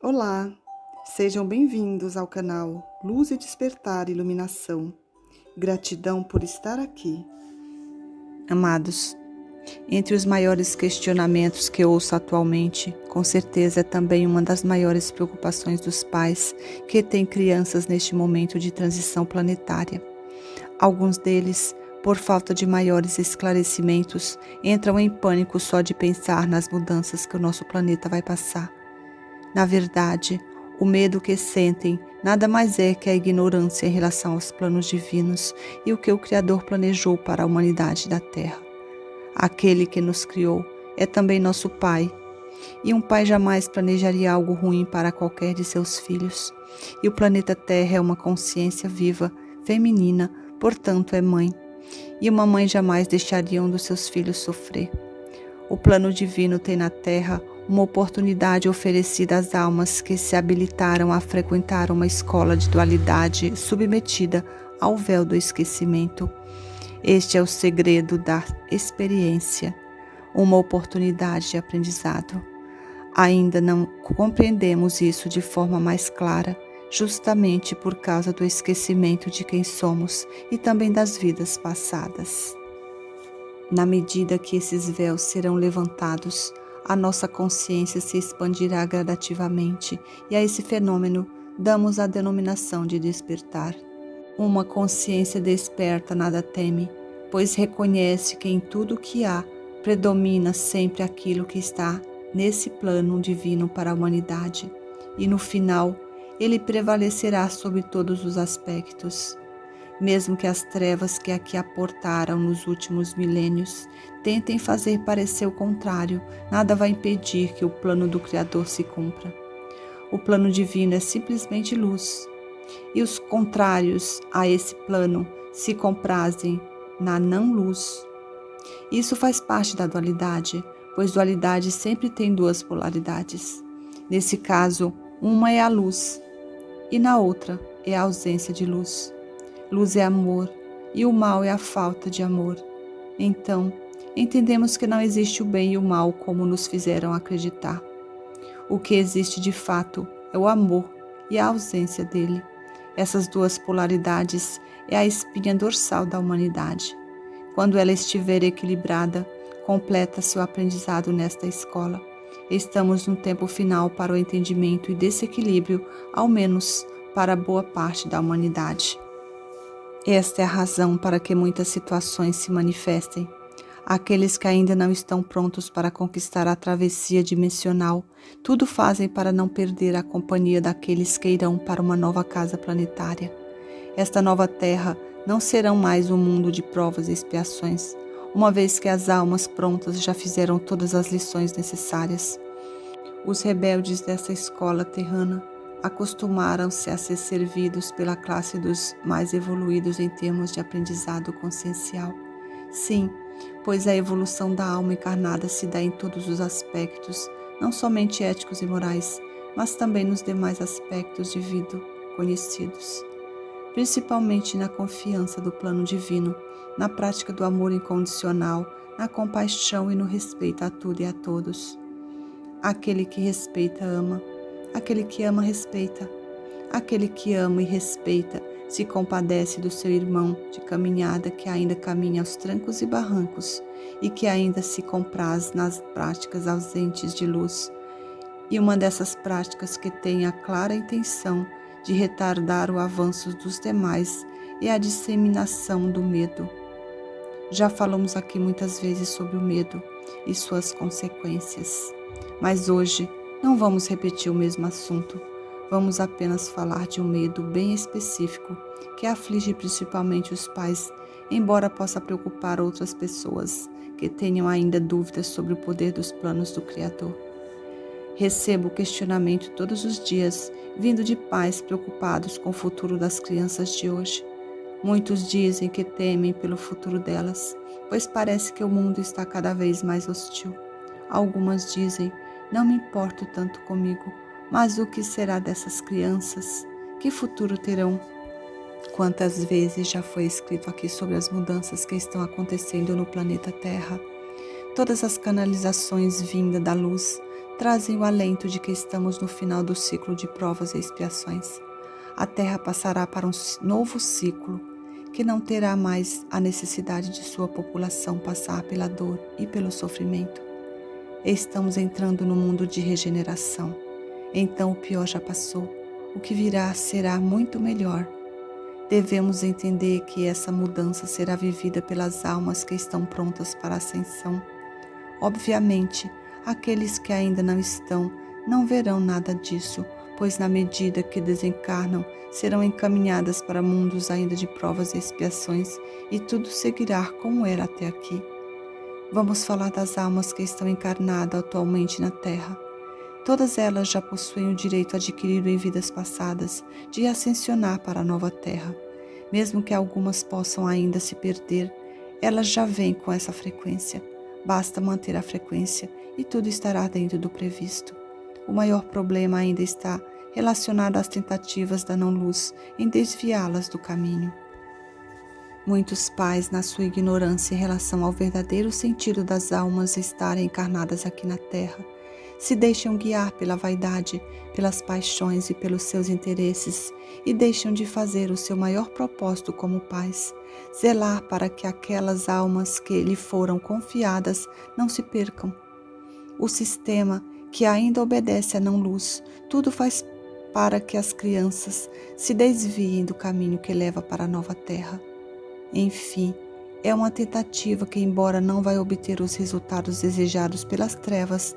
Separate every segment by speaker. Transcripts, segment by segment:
Speaker 1: Olá, sejam bem-vindos ao canal Luz e Despertar Iluminação. Gratidão por estar aqui. Amados, entre os maiores questionamentos que ouço atualmente, com certeza é também uma das maiores preocupações dos pais que têm crianças neste momento de transição planetária. Alguns deles, por falta de maiores esclarecimentos, entram em pânico só de pensar nas mudanças que o nosso planeta vai passar. Na verdade, o medo que sentem nada mais é que a ignorância em relação aos planos divinos e o que o Criador planejou para a humanidade da Terra. Aquele que nos criou é também nosso Pai, e um pai jamais planejaria algo ruim para qualquer de seus filhos. E o planeta Terra é uma consciência viva, feminina, portanto é mãe. E uma mãe jamais deixaria um dos seus filhos sofrer. O plano divino tem na Terra uma oportunidade oferecida às almas que se habilitaram a frequentar uma escola de dualidade submetida ao véu do esquecimento. Este é o segredo da experiência, uma oportunidade de aprendizado. Ainda não compreendemos isso de forma mais clara, justamente por causa do esquecimento de quem somos e também das vidas passadas. Na medida que esses véus serão levantados, a nossa consciência se expandirá gradativamente e a esse fenômeno damos a denominação de despertar. Uma consciência desperta nada teme, pois reconhece que em tudo o que há predomina sempre aquilo que está nesse plano divino para a humanidade, e no final ele prevalecerá sobre todos os aspectos. Mesmo que as trevas que aqui aportaram nos últimos milênios tentem fazer parecer o contrário, nada vai impedir que o plano do Criador se cumpra. O plano divino é simplesmente luz, e os contrários a esse plano se comprazem na não-luz. Isso faz parte da dualidade, pois dualidade sempre tem duas polaridades. Nesse caso, uma é a luz, e na outra é a ausência de luz. Luz é amor e o mal é a falta de amor. Então, entendemos que não existe o bem e o mal como nos fizeram acreditar. O que existe de fato é o amor e a ausência dele. Essas duas polaridades é a espinha dorsal da humanidade. Quando ela estiver equilibrada, completa-se o aprendizado nesta escola. Estamos no tempo final para o entendimento e desequilíbrio, ao menos para boa parte da humanidade. Esta é a razão para que muitas situações se manifestem. Aqueles que ainda não estão prontos para conquistar a travessia dimensional, tudo fazem para não perder a companhia daqueles que irão para uma nova casa planetária. Esta nova Terra não será mais um mundo de provas e expiações, uma vez que as almas prontas já fizeram todas as lições necessárias. Os rebeldes dessa escola terrana acostumaram-se a ser servidos pela classe dos mais evoluídos em termos de aprendizado consciencial. Sim, pois a evolução da alma encarnada se dá em todos os aspectos, não somente éticos e morais, mas também nos demais aspectos de vida conhecidos. Principalmente na confiança do plano divino, na prática do amor incondicional, na compaixão e no respeito a tudo e a todos. Aquele que respeita, ama. Aquele que ama, respeita. Aquele que ama e respeita se compadece do seu irmão de caminhada que ainda caminha aos trancos e barrancos e que ainda se compraz nas práticas ausentes de luz. E uma dessas práticas que tem a clara intenção de retardar o avanço dos demais é a disseminação do medo. Já falamos aqui muitas vezes sobre o medo e suas consequências, mas hoje não vamos repetir o mesmo assunto. Vamos apenas falar de um medo bem específico que aflige principalmente os pais, embora possa preocupar outras pessoas que tenham ainda dúvidas sobre o poder dos planos do Criador. Recebo questionamento todos os dias, vindo de pais preocupados com o futuro das crianças de hoje. Muitos dizem que temem pelo futuro delas, pois parece que o mundo está cada vez mais hostil. Algumas dizem: não me importo tanto comigo, mas o que será dessas crianças? Que futuro terão? Quantas vezes já foi escrito aqui sobre as mudanças que estão acontecendo no planeta Terra? Todas as canalizações vindas da luz trazem o alento de que estamos no final do ciclo de provas e expiações. A Terra passará para um novo ciclo, que não terá mais a necessidade de sua população passar pela dor e pelo sofrimento. Estamos entrando no mundo de regeneração. Então o pior já passou. O que virá será muito melhor. Devemos entender que essa mudança será vivida pelas almas que estão prontas para a ascensão. Obviamente, aqueles que ainda não estão não verão nada disso, pois na medida que desencarnam, serão encaminhadas para mundos ainda de provas e expiações, e tudo seguirá como era até aqui. Vamos falar das almas que estão encarnadas atualmente na Terra. Todas elas já possuem o direito adquirido em vidas passadas de ascensionar para a nova Terra. Mesmo que algumas possam ainda se perder, elas já vêm com essa frequência. Basta manter a frequência e tudo estará dentro do previsto. O maior problema ainda está relacionado às tentativas da não-luz em desviá-las do caminho. Muitos pais, na sua ignorância em relação ao verdadeiro sentido das almas estarem encarnadas aqui na Terra, se deixam guiar pela vaidade, pelas paixões e pelos seus interesses e deixam de fazer o seu maior propósito como pais, zelar para que aquelas almas que lhe foram confiadas não se percam. O sistema, que ainda obedece à não-luz, tudo faz para que as crianças se desviem do caminho que leva para a nova Terra. Enfim, é uma tentativa que, embora não vai obter os resultados desejados pelas trevas,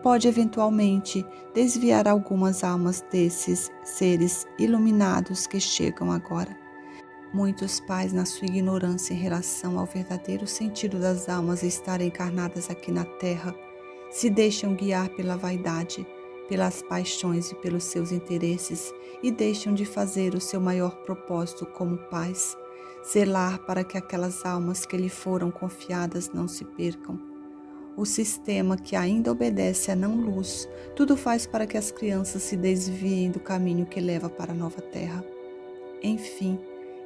Speaker 1: pode eventualmente desviar algumas almas desses seres iluminados que chegam agora. Muitos pais, na sua ignorância em relação ao verdadeiro sentido das almas estarem encarnadas aqui na Terra, se deixam guiar pela vaidade, pelas paixões e pelos seus interesses e deixam de fazer o seu maior propósito como pais, zelar para que aquelas almas que lhe foram confiadas não se percam. O sistema, que ainda obedece à não-luz, tudo faz para que as crianças se desviem do caminho que leva para a nova Terra. Enfim,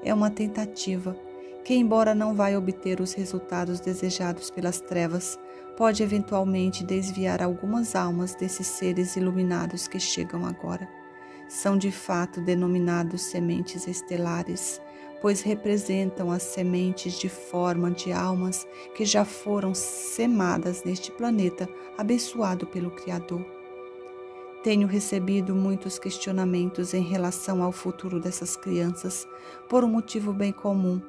Speaker 1: é uma tentativa que, embora não vai obter os resultados desejados pelas trevas, pode eventualmente desviar algumas almas desses seres iluminados que chegam agora. São de fato denominados sementes estelares, pois representam as sementes de forma de almas que já foram semadas neste planeta abençoado pelo Criador. Tenho recebido muitos questionamentos em relação ao futuro dessas crianças, por um motivo bem comum: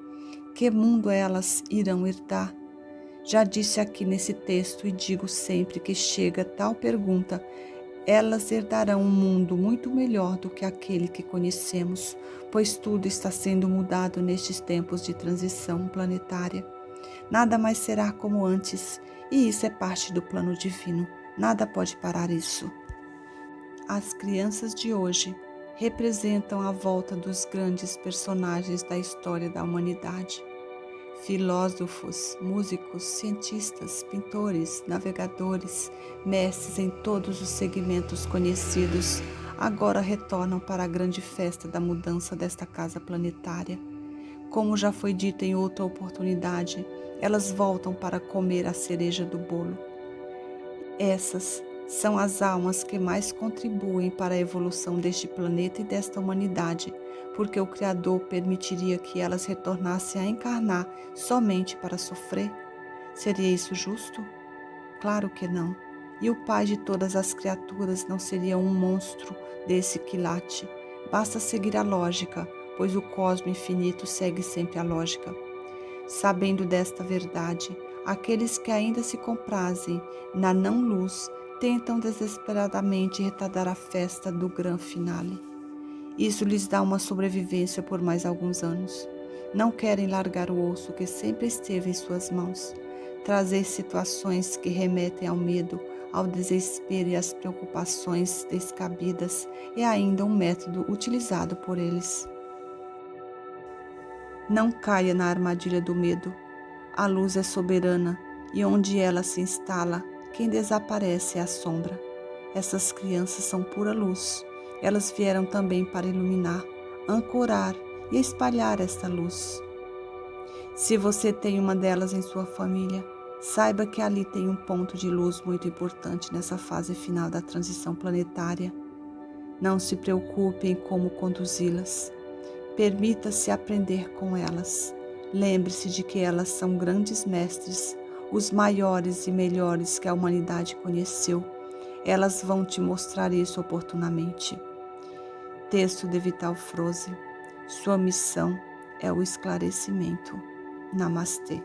Speaker 1: que mundo elas irão herdar? Já disse aqui nesse texto e digo sempre que chega tal pergunta, elas herdarão um mundo muito melhor do que aquele que conhecemos, pois tudo está sendo mudado nestes tempos de transição planetária. Nada mais será como antes, e isso é parte do plano divino. Nada pode parar isso. As crianças de hoje representam a volta dos grandes personagens da história da humanidade. Filósofos, músicos, cientistas, pintores, navegadores, mestres em todos os segmentos conhecidos, agora retornam para a grande festa da mudança desta casa planetária. Como já foi dito em outra oportunidade, elas voltam para comer a cereja do bolo. Essas são as almas que mais contribuem para a evolução deste planeta e desta humanidade, porque o Criador permitiria que elas retornassem a encarnar somente para sofrer? Seria isso justo? Claro que não. E o Pai de todas as criaturas não seria um monstro desse quilate. Basta seguir a lógica, pois o cosmo infinito segue sempre a lógica. Sabendo desta verdade, aqueles que ainda se comprazem na não-luz tentam desesperadamente retardar a festa do grande finale. Isso lhes dá uma sobrevivência por mais alguns anos. Não querem largar o osso que sempre esteve em suas mãos. Trazer situações que remetem ao medo, ao desespero e às preocupações descabidas é ainda um método utilizado por eles. Não caia na armadilha do medo. A luz é soberana e onde ela se instala, quem desaparece é a sombra. Essas crianças são pura luz. Elas vieram também para iluminar, ancorar e espalhar esta luz. Se você tem uma delas em sua família, Saiba que ali tem um ponto de luz muito importante nessa fase final da transição planetária. Não se preocupe em como conduzi-las. Permita-se aprender com elas. Lembre-se de que elas são grandes mestres, os maiores e melhores que a humanidade conheceu. Elas vão te mostrar isso oportunamente. Texto de Vital Froze. Sua missão é o esclarecimento. Namastê.